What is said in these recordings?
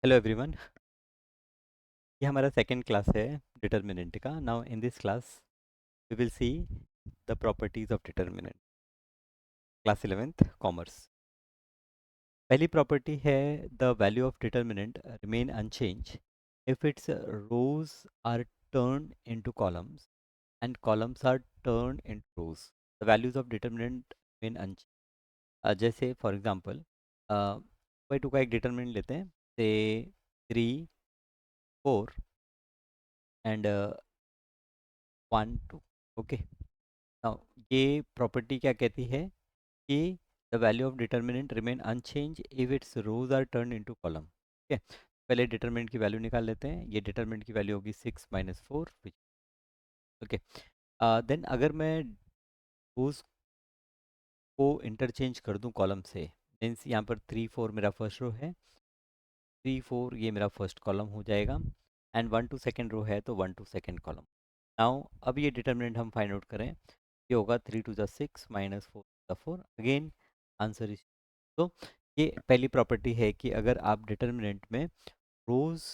Hello everyone. ये हमारा second class है डिटर्मिनेंट का। Now in this class we will see the properties of determinant. Class 11th commerce. पहली property है the value of determinant remain unchange if its rows are turn into columns and columns are turn into rows. The values of determinant remain unchange. जैसे for example by two का एक determinant लेते हैं, say 3 4 and 1 2। Okay. Now ये property क्या कहती है कि the value of determinant remain unchange if its rows are turn into column. ठीक है, पहले डिटर्मिनेंट की वैल्यू निकाल लेते हैं। ये डिटर्मिनेंट की वैल्यू होगी 6 - 4। ओके, देन अगर मैं रोज को इंटरचेंज कर दूं कॉलम से, मीन्स यहाँ पर 3 4 मेरा फर्स्ट रो है, 3 4 ये मेरा फर्स्ट कॉलम हो जाएगा, एंड 1 2 सेकेंड रो है, तो 1 2 सेकेंड कॉलम। नाउ अब ये डिटर्मिनेंट हम फाइंड आउट करें। ये होगा 3 2 6 -4 अगेन आंसर इज। तो ये पहली प्रॉपर्टी है कि अगर आप डिटर्मिनेंट में रोज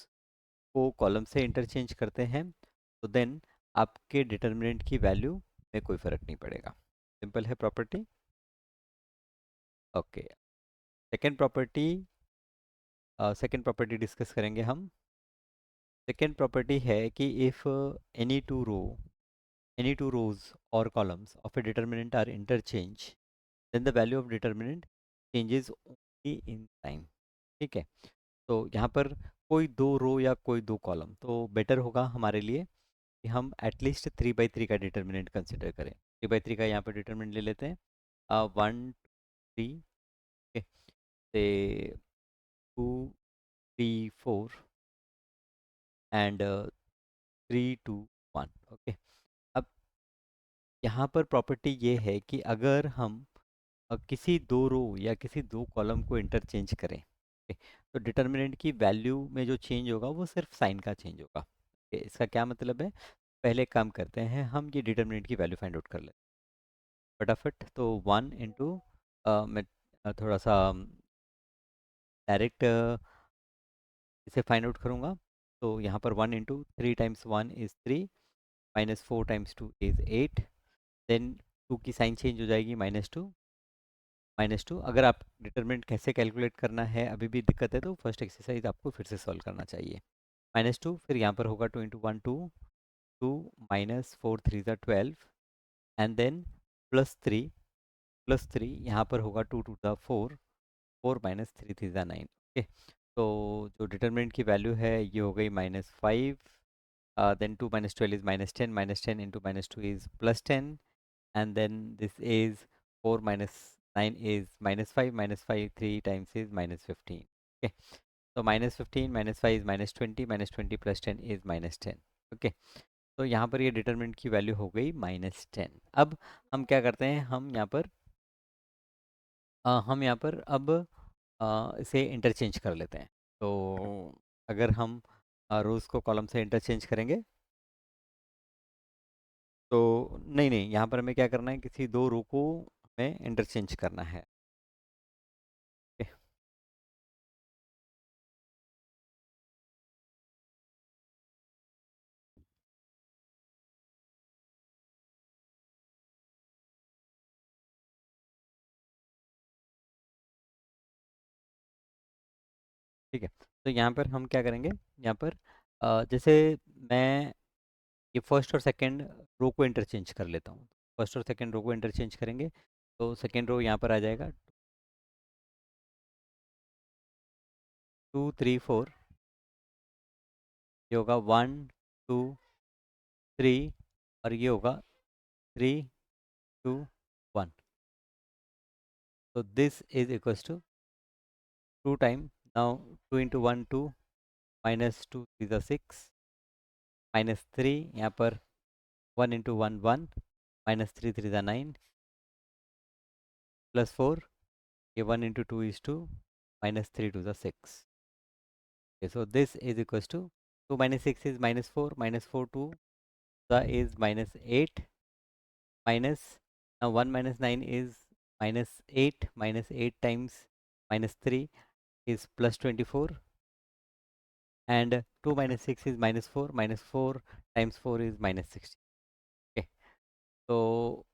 को कॉलम से इंटरचेंज करते हैं तो देन आपके डिटर्मिनेंट की वैल्यू में कोई फर्क नहीं पड़ेगा। सिंपल है property. Okay, second property. Second property discuss करेंगे हम। सेकेंड प्रॉपर्टी है कि if any two row any two rows or columns of a determinant are interchanged, then the value of determinant changes only in time। ठीक है, तो यहाँ पर कोई दो रो या कोई दो कॉलम, तो बेटर होगा हमारे लिए कि हम एटलीस्ट 3/3 का डिटर्मिनेंट कंसिडर करें। 3/3 का यहाँ पर डिटर्मिनेंट ले लेते हैं। 1 2 3, ओके, से 2 3 4 एंड 3 2 1। ओके, अब यहाँ पर प्रॉपर्टी ये है कि अगर हम किसी दो रो या किसी दो कॉलम को इंटरचेंज करें, okay, तो डिटर्मिनेंट की वैल्यू में जो चेंज होगा वो सिर्फ साइन का चेंज होगा। okay, इसका क्या मतलब है? पहले एक काम करते हैं, हम ये डिटर्मिनेंट की वैल्यू फाइंड आउट कर लेते हैं फटाफट। तो 1 मैं थोड़ा सा डायरेक्ट इसे फाइंड आउट करूँगा। तो यहाँ पर 1 × 3 × 1 = 3, -4 × 2 = 8, देन 2 की साइन चेंज हो जाएगी -2। अगर आप डिटरमिनेंट कैसे कैलकुलेट करना है अभी भी दिक्कत है, तो फर्स्ट एक्सरसाइज आपको फिर से सॉल्व करना चाहिए। -2, फिर यहाँ पर होगा 2 × 1 2, 2 -4 3 = 12, एंड देन प्लस थ्री यहाँ पर होगा 2 2 = 4, 4 -3 3 = 9। ओके, तो जो डिटरमिनेंट की वैल्यू है ये हो गई -5, then 2 -12 is -10, -10 into -2 is +10, and then this is 4 minus 9 is -5, -5 3 times is -15। Okay, so -15 -5 is -20, -20 plus 10 is -10। Okay, तो यहाँ पर ये डिटरमिनेंट की वैल्यू हो गई -10। अब हम क्या करते हैं, हम यहाँ पर अब इसे इंटरचेंज कर लेते हैं। तो अगर हम रोज़ को कॉलम से इंटरचेंज करेंगे, तो नहीं नहीं, यहाँ पर हमें क्या करना है, किसी दो रो को हमें इंटरचेंज करना है। Okay, ठीक है, तो यहाँ पर हम क्या करेंगे, यहाँ पर जैसे मैं ये फर्स्ट और सेकंड रो को इंटरचेंज कर लेता हूँ। फर्स्ट और सेकंड रो को इंटरचेंज करेंगे, तो सेकंड रो यहाँ पर आ जाएगा 2 3 4, ये होगा 1 2 3, और ये होगा 3 2 1। तो this is equals to 2 time, now 2 × 1 2, -2 3 = 6, -3 यहाँ पर 1 × 1 1, -3 3 = 9, +4, ये 1 × 2 is 2, -3 2 = 6। Okay, so this is equals to 2 minus 6 is -4, -4 2 the is -8, minus, now 1 minus 9 is -8, -8 times -3 is +24, and 2 minus 6 is -4, -4 times 4 is -16। Okay, तो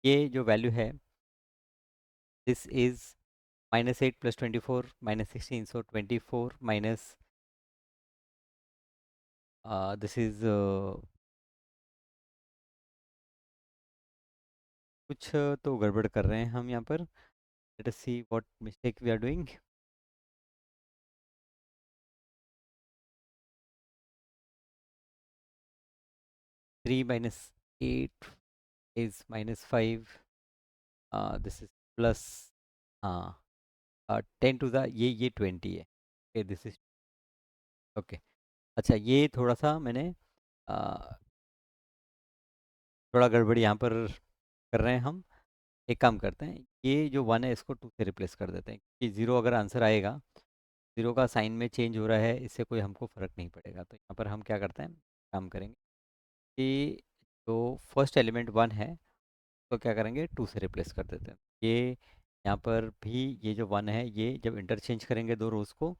ये जो वैल्यू है, this is -8 + 24 -16, so 24 minus this is कुछ तो गड़बड़ कर रहे हैं हम यहाँ पर। Let us see what mistake we are doing. 3 minus 8 is -5, this is plus, हाँ, 10 टू द, ये 20 है। Okay, this is okay. अच्छा, ये थोड़ा सा मैंने थोड़ा गड़बड़ यहाँ पर कर रहे हैं हम। एक काम करते हैं, ये जो 1 है इसको 2 से रिप्लेस कर देते हैं, कि 0 अगर आंसर आएगा, 0 का साइन में चेंज हो रहा है, इससे कोई हमको फ़र्क नहीं पड़ेगा। तो यहाँ पर हम क्या करते हैं, काम करेंगे कि जो फर्स्ट एलिमेंट 1 है, तो क्या करेंगे, 2 से रिप्लेस कर देते हैं। ये यहाँ पर भी ये जो 1 है, ये जब इंटरचेंज करेंगे दो रोज़ को,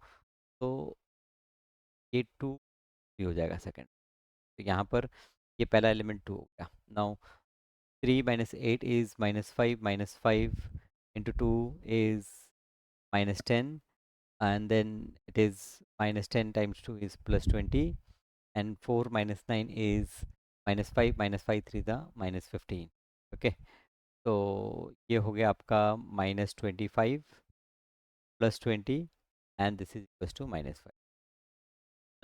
तो ये 2 भी हो जाएगा सेकंड। तो यहाँ पर ये पहला एलिमेंट 2 हो गया। Now 3 minus 8 is -5, -5 into 2 is -10, and then it is -10 times 2 is +20, and 4 minus 9 is -5, -5 3 the -15। Okay, तो ये हो गया आपका -25 +20, and this is equals to -5।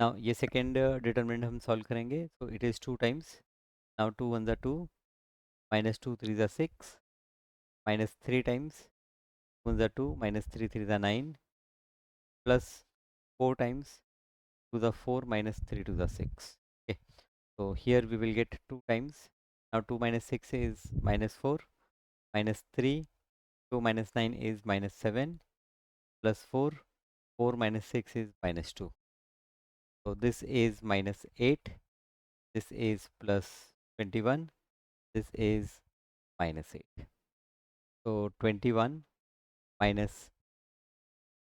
Now ये सेकेंड डिटर्मिनेंट हम सॉल्व करेंगे, so it is 2 times. Now 2 1 ज़ा 2, -2 3 ज़ा 6, -3 टाइम्स 1 ज़ा 2, -3 3 ज़ा 9, plus 4 times 2 the 4 minus 3 to the 6. Okay, so here we will get 2 times. Now 2 minus 6 is -4, -3, 2 minus 9 is -7, plus 4, 4 minus 6 is -2. So this is -8, this is +21, this is -8. So 21 minus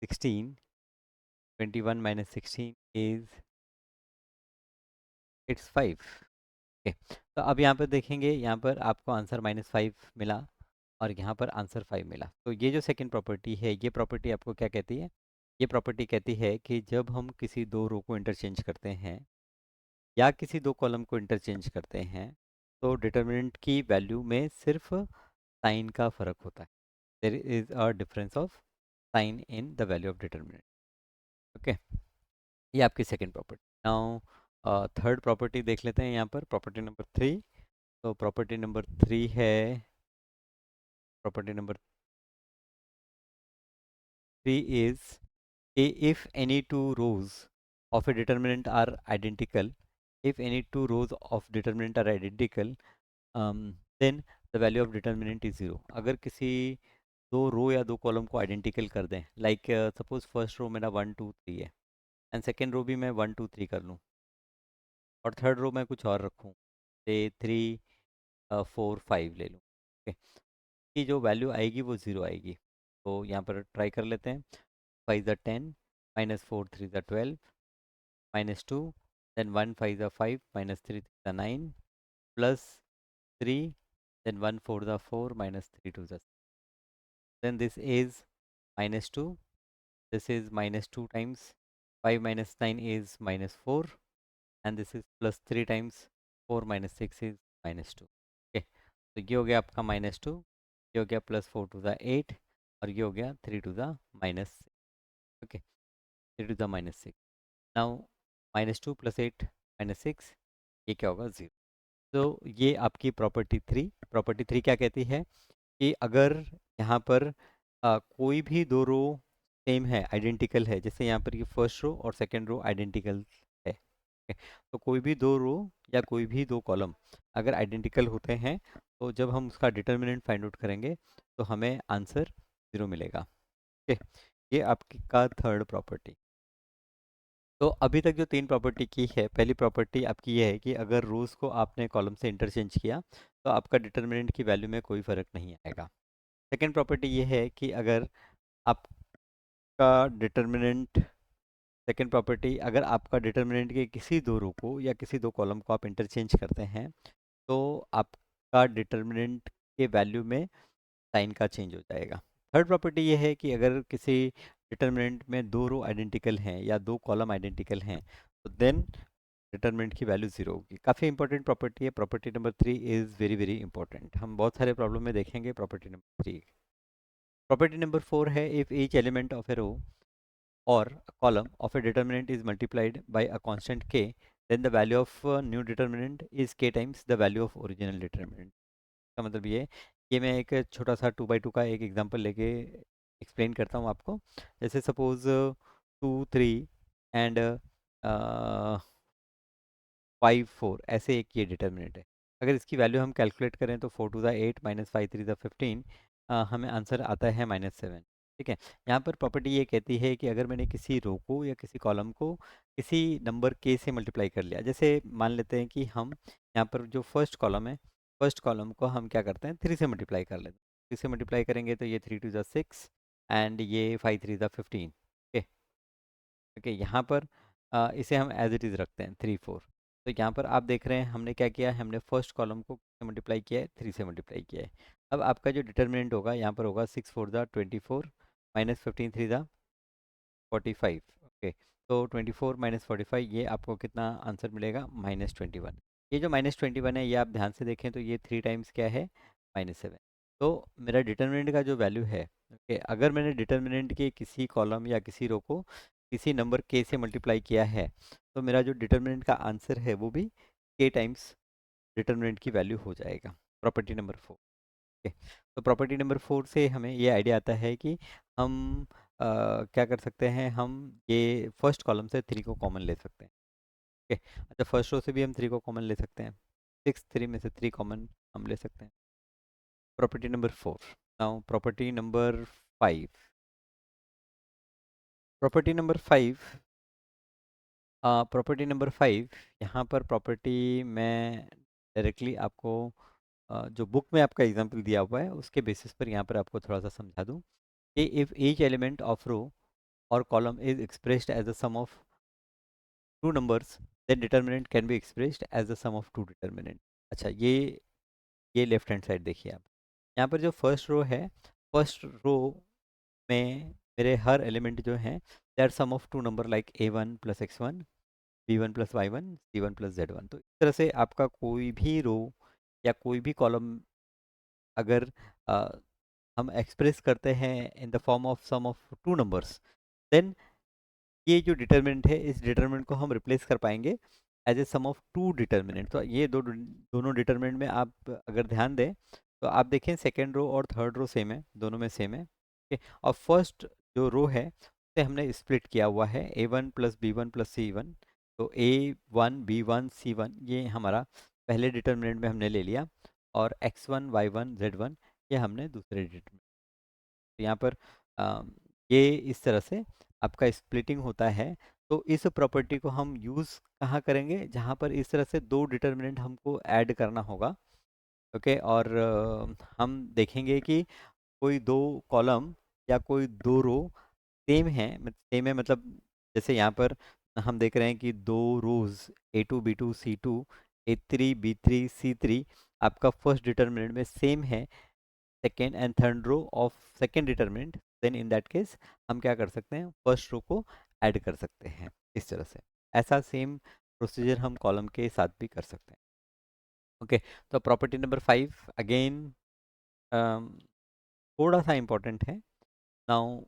16, 21 minus 16 is, it's 5। Okay, तो अब यहाँ पर देखेंगे, यहाँ पर आपको answer -5 मिला और यहाँ पर आंसर 5 मिला। तो ये जो सेकंड प्रॉपर्टी है, ये प्रॉपर्टी आपको क्या कहती है, ये प्रॉपर्टी कहती है कि जब हम किसी दो रो को इंटरचेंज करते हैं या किसी दो कॉलम को इंटरचेंज करते हैं, तो डिटर्मिनेंट की वैल्यू में सिर्फ साइन का फ़र्क होता है। There is a difference of sign in the value of determinant. Okay, ये आपकी second property. Now third property देख लेते हैं, यहाँ पर प्रॉपर्टी नंबर 3। तो प्रॉपर्टी नंबर 3 है, property number 3 is if any two rows of a determinant are identical, if any two rows of determinant are identical, then the value of determinant is 0। अगर किसी दो रो या दो कॉलम को identical कर दें, लाइक सपोज फर्स्ट रो मेरा 1 2 3 है, एंड सेकेंड रो भी मैं 1 2 3 कर लूँ, और थर्ड रो मैं कुछ और रखूँ, से 3 4 5 ले लूँ, okay? की जो वैल्यू आएगी वो 0 आएगी। तो यहाँ पर ट्राई कर लेते हैं। 5 ज़ा 10, -4 3 ज़ा 12, -2, then 1 5 ज़ा 5, -3 3 ज़ा 9, plus 3, then 1 4 ज़ा 4, -3 2 ज़ा 6. Then this is -2, this is -2 times 5 minus 9 is -4, and this is +3 times 4 minus 6 is -2। Okay, तो ये हो गया आपका -2, ये हो गया +4 टू ज़ा 8, और ये हो गया 3 टू ज़ा -6। ओके, 3 टू ज़ा -6। नाउ -2 + 8 -6, ये क्या होगा, 0। तो ये आपकी प्रॉपर्टी 3 क्या कहती है कि अगर यहाँ पर कोई भी दो रो सेम है, आइडेंटिकल है, जैसे यहाँ पर ये फर्स्ट रो और सेकंड रो आइडेंटिकल है, ठीक है? तो कोई भी दो रो या कोई भी दो कॉलम अगर आइडेंटिकल होते हैं, तो जब हम उसका डिटर्मिनेंट फाइंड आउट करेंगे तो हमें आंसर 0 मिलेगा। ठीक है, ये आपकी का थर्ड प्रॉपर्टी। तो अभी तक जो तीन प्रॉपर्टी की है, पहली प्रॉपर्टी आपकी ये है कि अगर रोज़ को आपने कॉलम से इंटरचेंज किया तो आपका डिटर्मिनेंट की वैल्यू में कोई फ़र्क नहीं आएगा। सेकंड प्रॉपर्टी ये है कि अगर आपका डिटर्मिनेंट सेकेंड प्रॉपर्टी, अगर आपका डिटर्मिनेंट के किसी दो रो को या किसी दो कॉलम को आप इंटरचेंज करते हैं तो आपका डिटर्मिनेंट के वैल्यू में साइन का चेंज हो जाएगा। थर्ड प्रॉपर्टी ये है कि अगर किसी डिटर्मिनेंट में दो रो आइडेंटिकल हैं या दो कॉलम आइडेंटिकल हैं तो देन डिटर्मिनेंट की वैल्यू जीरो होगी। काफ़ी इंपॉर्टेंट प्रॉपर्टी है। Property number 3 is very very important, हम बहुत सारे प्रॉब्लम में देखेंगे प्रॉपर्टी नंबर 3। प्रॉपर्टी नंबर 4 है, if each element of a row or a column of a determinant is multiplied by a constant k, then the value of new determinant is k times the value of original determinant। का मतलब ये मैं एक छोटा सा 2 by 2 का एक example लेके एक्सप्लेन करता हूँ आपको। जैसे सपोज 2 3 एंड 5 4 ऐसे एक ये डिटर्मिनेंट है। अगर इसकी वैल्यू हम कैलकुलेट करें तो 4 2 8 -5 3 15, हमें आंसर आता है -7। ठीक है, यहाँ पर प्रॉपर्टी ये कहती है कि अगर मैंने किसी रो को या किसी कॉलम को किसी नंबर के से मल्टीप्लाई कर लिया, जैसे मान लेते हैं कि हम यहाँ पर जो फर्स्ट कॉलम है, फर्स्ट कॉलम को हम क्या करते हैं 3 से मल्टीप्लाई कर लेते हैं। 3 से मल्टीप्लाई करेंगे तो ये 3 2 6 एंड ये 5 3 15। ओके, ओके, यहाँ पर इसे हम एज इट इज़ रखते हैं 3 4। तो यहाँ पर आप देख रहे हैं हमने क्या किया है, हमने फर्स्ट कॉलम को मल्टीप्लाई किया है, 3 से मल्टीप्लाई किया है। अब आपका जो डिटर्मिनेंट होगा यहाँ पर होगा 6 4 = 24 -15 3 = 45। ओके, तो 24 -45 ये आपको कितना आंसर मिलेगा, -21। ये जो -21 है ये आप ध्यान से देखें तो ये 3 टाइम्स क्या है, -7। तो मेरा डिटर्मिनेंट का जो वैल्यू है, ओके, अगर मैंने डिटर्मिनेंट के किसी कॉलम या किसी रो को किसी नंबर के से मल्टीप्लाई किया है तो मेरा जो डिटर्मिनेंट का आंसर है वो भी के टाइम्स डिटर्मिनेंट की वैल्यू हो जाएगा। Property number 4। ओके, तो प्रॉपर्टी नंबर 4 से हमें ये आइडिया आता है कि हम क्या कर सकते हैं, हम ये फर्स्ट कॉलम से 3 को कॉमन ले सकते हैं। ओके, अच्छा, फर्स्ट रो से भी हम 3 को कॉमन ले सकते हैं। 6 3 में से 3 कॉमन हम ले सकते हैं। Property number 4। Now property number 5। Property number 5, property number 5, यहाँ पर प्रॉपर्टी मैं डायरेक्टली आपको जो बुक में आपका एग्जांपल दिया हुआ है उसके बेसिस पर यहाँ पर आपको थोड़ा सा समझा दूँ कि if each element of row और column is expressed as the sum of two numbers, then determinant can be expressed as the sum of two determinant. अच्छा, ये लेफ्ट हैंड साइड देखिए आप, यहाँ पर जो फर्स्ट रो है, फर्स्ट रो में मेरे हर एलिमेंट जो हैं they are sum of two number like a1 + x1, b1 + y1, c1 + z1। तो इस तरह से आपका कोई भी रो या कोई भी कॉलम अगर अ, हम एक्सप्रेस करते हैं in the form of sum of two numbers, then ये जो डिटर्मिनेंट है इस डिटर्मिनेंट को हम रिप्लेस कर पाएंगे as a sum of two determinant. तो ये दोनों डिटर्मिनेंट में आप अगर ध्यान दें तो आप देखें सेकेंड रो और थर्ड रो सेम है, दोनों में सेम है। ओके, और फर्स्ट जो रो है उसे हमने स्प्लिट किया हुआ है a1 + b1 + c1। तो a1 b1 c1 ये हमारा पहले डिटर्मिनेंट में हमने ले लिया और x1 y1 z1 ये हमने दूसरे डिटर्मिनेंट। तो यहाँ पर अ, ये इस तरह से आपका स्प्लिटिंग होता है। तो इस प्रॉपर्टी को हम यूज़ कहाँ करेंगे, जहाँ पर इस तरह से दो डिटर्मिनेंट हमको ऐड करना होगा। ओके, और हम देखेंगे कि कोई दो कॉलम या कोई दो रो सेम है मतलब जैसे यहाँ पर हम देख रहे हैं कि दो रोज a2 b2 c2 a3 b3 c3 आपका फर्स्ट डिटर्मिनेंट में सेम है second and third row of second determinant, then in that case हम क्या कर सकते हैं, फर्स्ट रो को ऐड कर सकते हैं इस तरह से। ऐसा सेम प्रोसीजर हम कॉलम के साथ भी कर सकते हैं। ओके, तो प्रॉपर्टी नंबर 5 अगेन थोड़ा सा इम्पोर्टेंट है। नाउ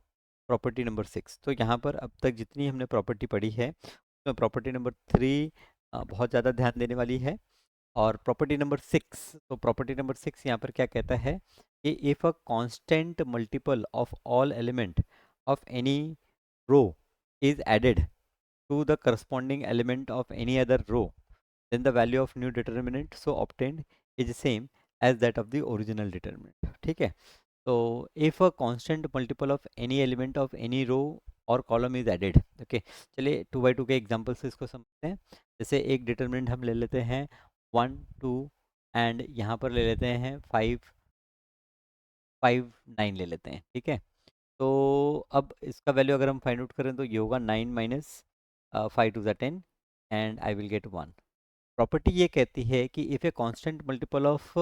प्रॉपर्टी नंबर 6, तो यहाँ पर अब तक जितनी हमने प्रॉपर्टी पढ़ी है उसमें प्रॉपर्टी नंबर 3 बहुत ज़्यादा ध्यान देने वाली है। और प्रॉपर्टी नंबर 6, तो प्रॉपर्टी नंबर 6 यहाँ पर क्या कहता है कि if a constant multiple of all element of any row is added to the corresponding element of any other row, then the value of new determinant so obtained is same as that of the original determinant। ठीक है, तो if a constant multiple of any element of any row और column is added. Okay, चलिए 2 by 2 के example से इसको समझते हैं। जैसे एक डिटरमिनेंट हम ले लेते हैं 1 2 एंड यहाँ पर ले लेते हैं 5 5 9 ले लेते हैं। ठीक है, तो अब इसका वैल्यू अगर हम फाइंड आउट करें तो ये होगा 9 - 5 to the 10 and I will get 1। Property ये कहती है कि if a constant multiple of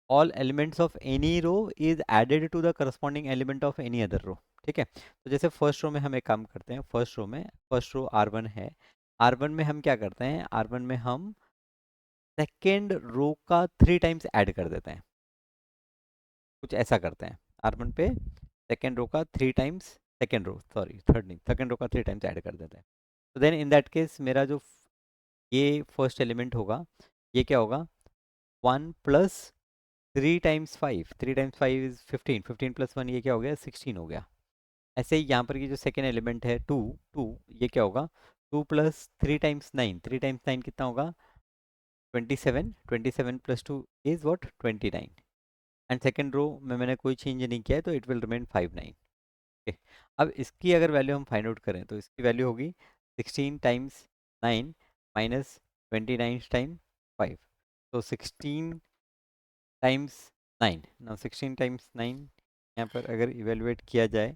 all elements of any row is added to the corresponding element of any other row. ठीक है, तो जैसे फर्स्ट रो में हम एक काम करते हैं, फर्स्ट रो R1 है, R1 में हम क्या करते हैं, R1 में हम सेकेंड रो का 3 टाइम्स ऐड कर देते हैं, कुछ ऐसा करते हैं। R1 पे सेकेंड रो का 3 times, second row sorry third नहीं, सेकेंड रो का 3 टाइम्स ऐड कर देते हैं। तो देन इन दैट केस मेरा जो ये फर्स्ट एलिमेंट होगा, ये क्या होगा, 1 plus 3 times 5, 3 times 5 is 15, 15 plus 1 ये क्या हो गया, 16 हो गया। ऐसे ही यहाँ पर ये जो सेकेंड एलिमेंट है 2, 2 ये क्या होगा, 2 प्लस 3 टाइम्स 9, 3 टाइम्स 9 कितना होगा, 27, 27 plus 2 is what, 29। And second row में मैंने कोई चेंज नहीं किया है, तो इट विल रिमेन 5 9। ओके, अब इसकी अगर वैल्यू हम फाइंड आउट करें तो इसकी वैल्यू होगी 16 टाइम्स 9 माइनस 29 टाइम 5, तो 16 टाइम्स 9, ना 16 टाइम्स 9 यहाँ पर अगर इवेलुएट किया जाए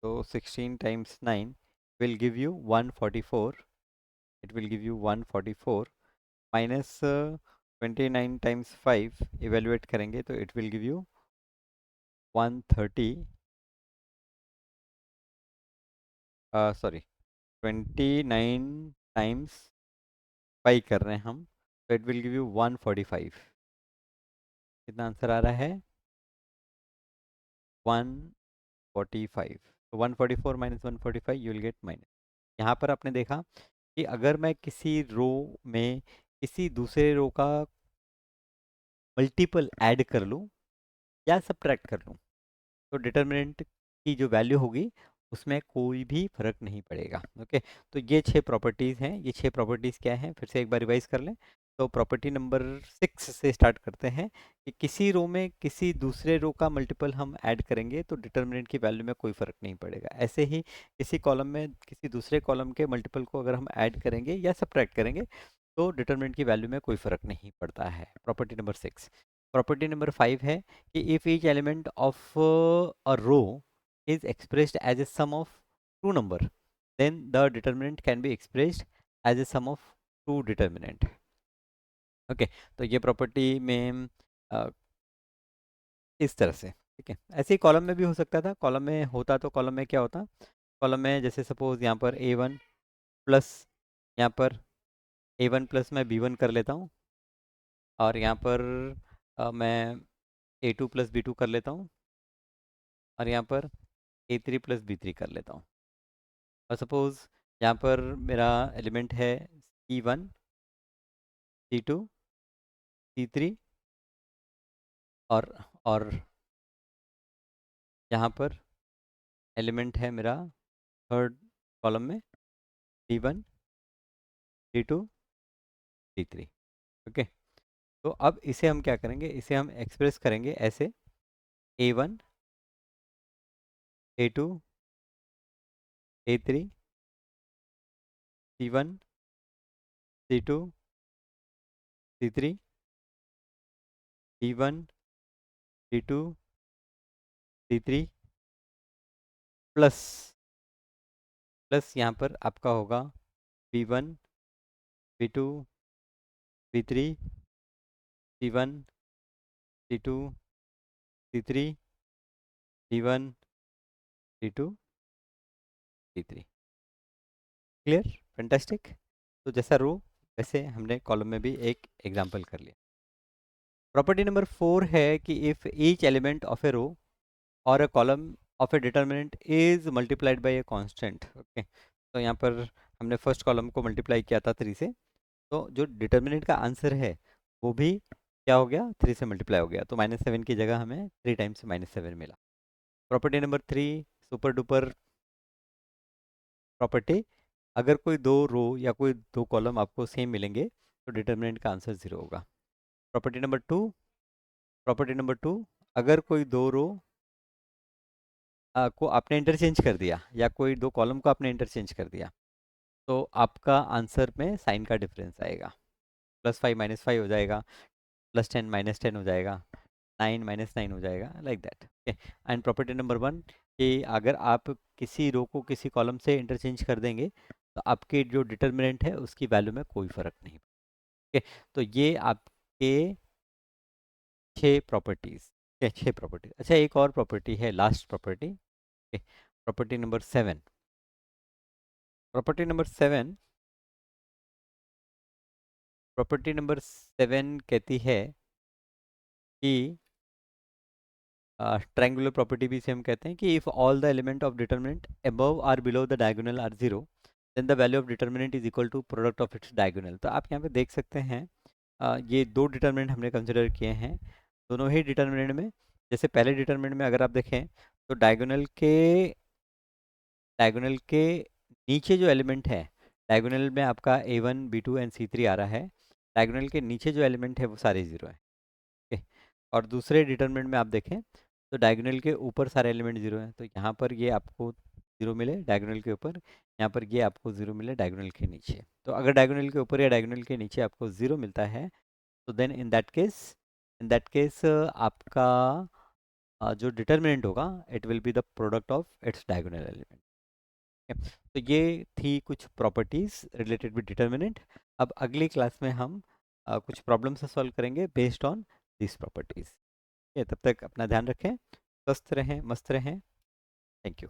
तो 16 times 9 will give you 144, it will give you 144 minus 29 times 5 evaluate करेंगे तो it will give you 130, sorry 29 times 5 कर रहे हैं हम, तो इट विल गिव यू 145। कितना आंसर आ रहा है, 145। तो 144 minus 145 you will get minus. यहाँ पर आपने देखा कि अगर मैं किसी रो में किसी दूसरे रो का मल्टीपल ऐड कर लूँ या सब्ट्रैक्ट कर लूँ, तो डिटर्मिनेंट की जो वैल्यू होगी उसमें कोई भी फर्क नहीं पड़ेगा। ओके, तो ये 6 प्रॉपर्टीज़ हैं। ये 6 प्रॉपर्टीज़ क्या हैं, फिर से एक बार रिवाइज कर लें। तो प्रॉपर्टी नंबर 6 से स्टार्ट करते हैं कि किसी रो में किसी दूसरे रो का मल्टीपल हम ऐड करेंगे तो डिटर्मिनेंट की वैल्यू में कोई फ़र्क नहीं पड़ेगा। ऐसे ही किसी कॉलम में किसी दूसरे कॉलम के मल्टीपल को अगर हम ऐड करेंगे या सब्ट्रैक्ट करेंगे तो डिटर्मिनेंट की वैल्यू में कोई फ़र्क नहीं पड़ता है। Property number 6। प्रॉपर्टी नंबर 5 है कि if each element of a row is expressed as a sum of two number, then the determinant can be expressed as a sum of two determinant. Okay, तो ये property में अ, इस तरह से, ठीक है। ऐसे ही कॉलम में भी हो सकता था, कॉलम में होता तो कॉलम में क्या होता, कॉलम में जैसे सपोज यहाँ पर A1 प्लस, यहाँ पर A1 प्लस मैं B1 कर लेता हूँ, और यहाँ पर मैं A2 प्लस B2 कर लेता हूँ, और यहाँ पर A3 प्लस B3 कर लेता हूँ। और सपोज़ यहाँ पर मेरा एलिमेंट है C1, C2, C3, और और यहाँ पर एलिमेंट है मेरा थर्ड कॉलम में D1, D2, D3। ओके, तो अब इसे हम क्या करेंगे, इसे हम एक्सप्रेस करेंगे ऐसे, A1, A2, A3, C1, C2, C3, D1, D2, D3 plus, plus यहाँ पर आपका होगा B1, B2, B3, C1, C2, C3, D1, D2, D3। Clear, fantastic. तो जैसा रो वैसे हमने कॉलम में भी एक एग्जांपल कर लिया। प्रॉपर्टी नंबर 4 है कि if each element of a रो और a column of A determinant is multiplied by a constant. Okay, तो यहाँ पर हमने फर्स्ट कॉलम को मल्टीप्लाई किया था 3 से, तो जो डिटर्मिनेंट का आंसर है वो भी क्या हो गया, 3 से मल्टीप्लाई हो गया, तो -7 की जगह हमें 3 टाइम्स -7 मिला। Property number 3, super duper property, अगर कोई दो रो या कोई दो कॉलम आपको सेम मिलेंगे तो डिटर्मिनेंट का आंसर 0 होगा। प्रॉपर्टी नंबर 2, प्रॉपर्टी नंबर 2, अगर कोई दो रो को आपने इंटरचेंज कर दिया या कोई दो कॉलम को आपने इंटरचेंज कर दिया तो आपका आंसर में साइन का डिफरेंस आएगा, +5 -5 हो जाएगा, +10 -10 हो जाएगा, 9 -9 हो जाएगा, like that. Okay, and property number 1 कि अगर आप किसी रो को किसी कॉलम से इंटरचेंज कर देंगे तो आपके जो डिटर्मिनेंट है उसकी वैल्यू में कोई फ़र्क नहीं। ओके, तो ये आपके 6 प्रॉपर्टीज़, 6 प्रॉपर्टी। अच्छा, एक और प्रॉपर्टी है, last property. Property number 7। Property number 7, property number 7 कहती है कि ट्रायंगुलर प्रॉपर्टी भी सेम कहते हैं कि if all the element of determinant above or below the diagonal are zero, then the value of determinant is equal to product of its diagonal. तो आप यहाँ पे देख सकते हैं, ये दो डिटर्मिनेंट हमने कंसिडर किए हैं। दोनों ही डिटर्मिनेंट में, जैसे पहले डिटर्मिनेंट में अगर आप देखें तो डायगोनल के नीचे जो एलिमेंट है, डायगोनल में आपका A1 B2 एंड C3 आ रहा है। डायगोनल के नीचे जो एलिमेंट है वो सारे ज़ीरो है। ओके, और दूसरे डिटरमिनेंट में आप देखें तो डायगोनल के ऊपर सारे एलिमेंट जीरो हैं, तो यहाँ पर ये आपको जीरो मिले डायगोनल के ऊपर, यहाँ पर ये आपको जीरो मिले डायगोनल के नीचे। तो अगर डायगोनल के ऊपर या डायगोनल के नीचे आपको जीरो मिलता है, तो देन इन दैट केस आपका जो डिटरमिनेंट होगा, it will be the product of its diagonal element. तो ये थी कुछ प्रॉपर्टीज रिलेटेड विद डिटरमिनेंट। अब अगली क्लास में हम कुछ प्रॉब्लम्स सॉल्व करेंगे बेस्ड ऑन दिस प्रॉपर्टीज। तब तक अपना ध्यान रखें, स्वस्थ रहें, मस्त रहें। Thank you.